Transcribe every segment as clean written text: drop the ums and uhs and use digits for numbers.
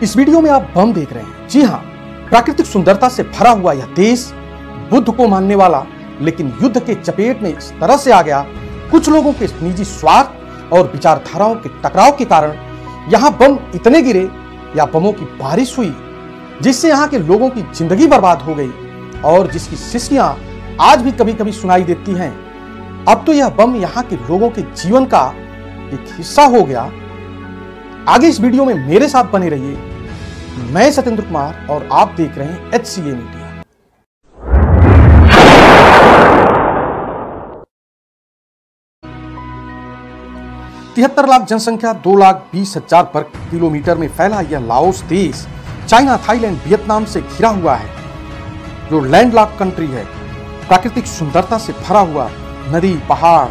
इस वीडियो में आप बम देख रहे हैं। जी हाँ, प्राकृतिक सुंदरता से भरा हुआ यह देश बुद्ध को मानने वाला, लेकिन युद्ध के चपेट में इस तरह से आ गया, कुछ लोगों के निजी स्वार्थ और विचारधाराओं के टकराव के कारण यहाँ बम इतने गिरे या बमों की बारिश हुई जिससे यहाँ के लोगों की जिंदगी बर्बाद हो गई और जिसकी सिस्कियां आज भी कभी कभी सुनाई देती हैं। अब तो यह बम यहाँ के लोगों के जीवन का एक हिस्सा हो गया। आगे इस वीडियो में मेरे साथ बने रहिए। मैं सत्येंद्र कुमार और आप देख रहे हैं HCA मीडिया। 73 लाख जनसंख्या, 2,20,000 वर्ग किलोमीटर में फैला यह लाओस देश चाइना, थाईलैंड, वियतनाम से घिरा हुआ है, जो लैंडलॉक कंट्री है। प्राकृतिक सुंदरता से भरा हुआ, नदी, पहाड़,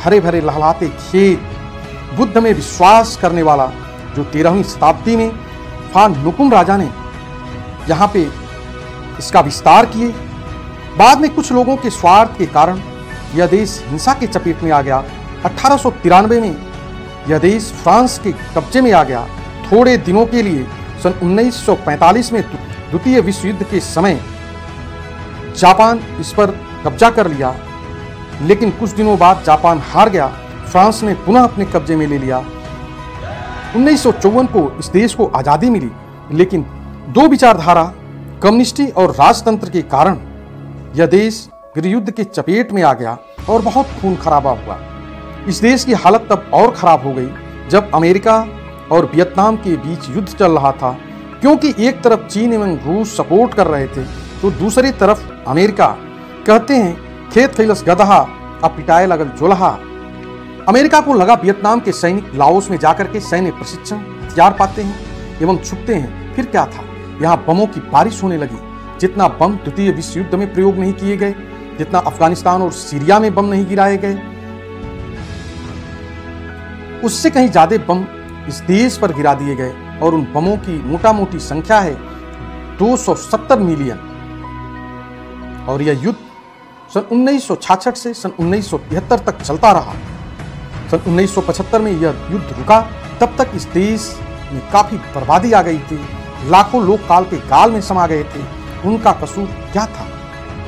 हरे भरे लहलहाते खेत, बुद्ध में विश्वास करने वाला, जो 13वीं शताब्दी में फान नुकुम राजा ने यहाँ पे इसका विस्तार किए। बाद में कुछ लोगों के स्वार्थ के कारण यह देश हिंसा के चपेट में आ गया। 1893 में यह देश फ्रांस के कब्जे में आ गया। थोड़े दिनों के लिए सन 1945 में द्वितीय विश्व युद्ध के समय जापान इस पर कब्जा कर लिया, लेकिन कुछ दिनों बाद जापान हार गया। फ्रांस ने पुनः अपने कब्जे में ले लिया। 1954 को इस देश को आज़ादी मिली, लेकिन दो विचारधारा, कम्युनिस्टी और राजतंत्र के कारण यह देश गृहयुद्ध के चपेट में आ गया और बहुत खून खराबा हुआ। इस देश की हालत तब और खराब हो गई जब अमेरिका और वियतनाम के बीच युद्ध चल रहा था, क्योंकि एक तरफ चीन एवं रूस सपोर्ट कर रहे थे तो दूसरी तरफ अमेरिका। कहते हैं खेत खैलस गदहा, अब पिटाए लगल जोलहा। अमेरिका को लगा वियतनाम के सैनिक लाओस में जाकर के सैन्य प्रशिक्षण, हथियार पाते हैं एवं छुपते हैं। फिर क्या था, यहाँ बमों की बारिश होने लगी। जितना बम द्वितीय विश्व युद्ध में प्रयोग नहीं किए गए, जितना अफगानिस्तान और सीरिया में बम नहीं गिराए गए, उससे कहीं ज्यादा बम इस देश पर गिरा दिए गए और उन बमों की मोटा मोटी संख्या है 270 मिलियन। और यह युद्ध सन 1966 से सन 1973 तक चलता रहा। सन 1975 में यह युद्ध रुका। तब तक इस देश में काफी बर्बादी आ गई थी। लाखों लोग काल के गाल में समा गए थे। उनका कसूर क्या था?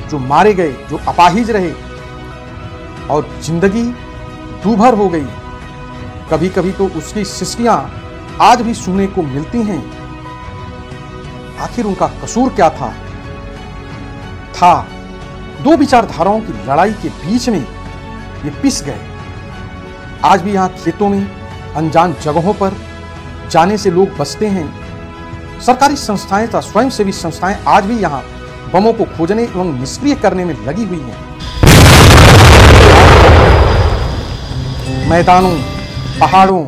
जो मारे गए, जो अपाहिज रहे और जिंदगी दूभर हो गई। कभी कभी तो उसकी सिस्कियां आज भी सुनने को मिलती हैं। आखिर उनका कसूर क्या था? दो विचारधाराओं की लड़ाई के बीच में ये पिस गए। आज भी यहाँ खेतों में, अनजान जगहों पर जाने से लोग बचते हैं। सरकारी संस्थाएं तथा स्वयंसेवी संस्थाएं आज भी यहाँ बमों को खोजने एवं निष्क्रिय करने में लगी हुई हैं। मैदानों, पहाड़ों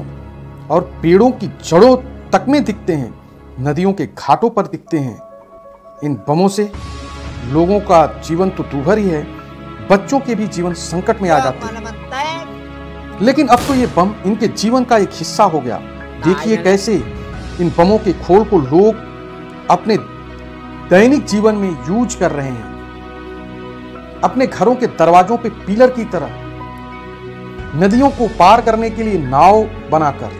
और पेड़ों की जड़ों तक में दिखते हैं, नदियों के घाटों पर दिखते हैं। इन बमों से लोगों का जीवन तो दूभर ही है, बच्चों के भी जीवन संकट में आ जाते हैं। लेकिन अब तो ये बम इनके जीवन का एक हिस्सा हो गया। देखिए कैसे इन बमों के खोल को लोग अपने दैनिक जीवन में यूज कर रहे हैं। अपने घरों के दरवाजों पे पिलर की तरह, नदियों को पार करने के लिए नाव बनाकर,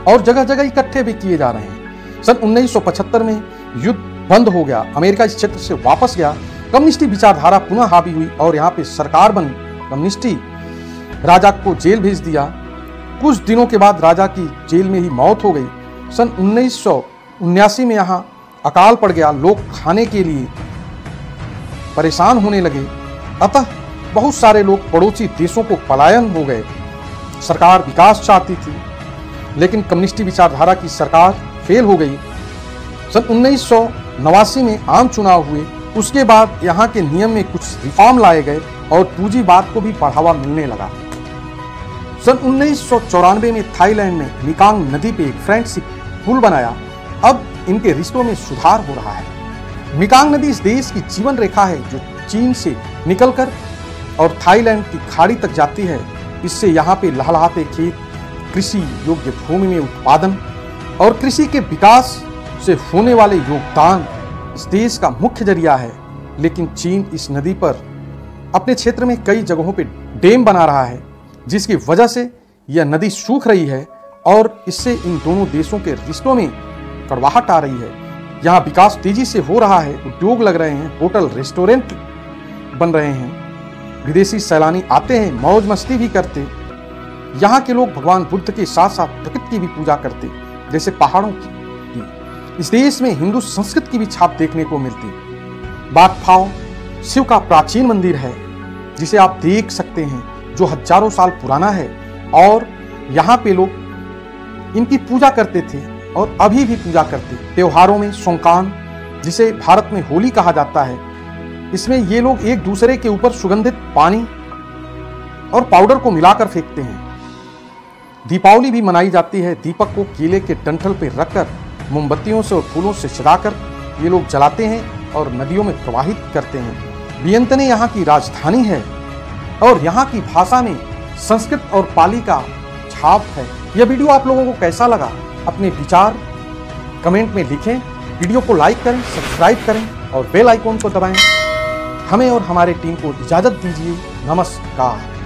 और जगह जगह इकट्ठे भी किए जा रहे हैं। सन 1975 में युद्ध बंद हो गया। अमेरिका इस क्षेत्र से वापस गया। कम्युनिस्टी विचारधारा पुनः हावी हुई और यहाँ पे सरकार बनी। कम्युनिस्टी राजा को जेल भेज दिया। कुछ दिनों के बाद राजा की जेल में ही मौत हो गई। सन 1979 में यहाँ अकाल पड़ गया। लोग खाने के लिए परेशान होने लगे, अतः बहुत सारे लोग पड़ोसी देशों को पलायन हो गए। सरकार विकास चाहती थी, लेकिन कम्युनिस्टी विचारधारा की सरकार फेल हो गई। सन 1989 में आम चुनाव हुए। उसके बाद यहाँ के नियम में कुछ रिफॉर्म लाए गए और पूंजीवाद को भी बढ़ावा मिलने लगा। सन 1994 में थाईलैंड ने मिकांग नदी पे एक फ्रेंडशिप पुल बनाया। अब इनके रिश्तों में सुधार हो रहा है। मिकांग नदी इस देश की जीवन रेखा है, जो चीन से निकलकर और थाईलैंड की खाड़ी तक जाती है। इससे यहाँ पे लहलहाते खेत, कृषि योग्य भूमि में उत्पादन और कृषि के विकास से होने वाले योगदान इस देश का मुख्य जरिया है। लेकिन चीन इस नदी पर अपने क्षेत्र में कई जगहों पे डैम बना रहा है, जिसकी वजह से यह नदी सूख रही है और इससे इन दोनों देशों के रिश्तों में कड़वाहट आ रही है। यहाँ विकास तेजी से हो रहा है, उद्योग लग रहे हैं, होटल रेस्टोरेंट बन रहे हैं, विदेशी सैलानी आते हैं, मौज मस्ती भी करते। यहाँ के लोग भगवान बुद्ध के साथ साथ प्रकृति की भी पूजा करते, जैसे पहाड़ों की। इस देश में हिंदू संस्कृति की भी छाप देखने को मिलती। बागफाओ शिव का प्राचीन मंदिर है जिसे आप देख सकते हैं, जो हजारों साल पुराना है और यहाँ पे लोग इनकी पूजा करते थे और अभी भी पूजा करते। त्योहारों में सोंकान, जिसे भारत में होली कहा जाता है, इसमें ये लोग एक दूसरे के ऊपर सुगंधित पानी और पाउडर को मिलाकर फेंकते हैं। दीपावली भी मनाई जाती है। दीपक को केले के डंठल पर रखकर मोमबत्तियों से और फूलों से सजाकर ये लोग जलाते हैं और नदियों में प्रवाहित करते हैं। वियंतने यहाँ की राजधानी है और यहाँ की भाषा में संस्कृत और पाली का छाप है। यह वीडियो आप लोगों को कैसा लगा? अपने विचार कमेंट में लिखें। वीडियो को लाइक करें, सब्सक्राइब करें और बेल आइकॉन को दबाएं। हमें और हमारे टीम को इजाजत दीजिए। नमस्कार।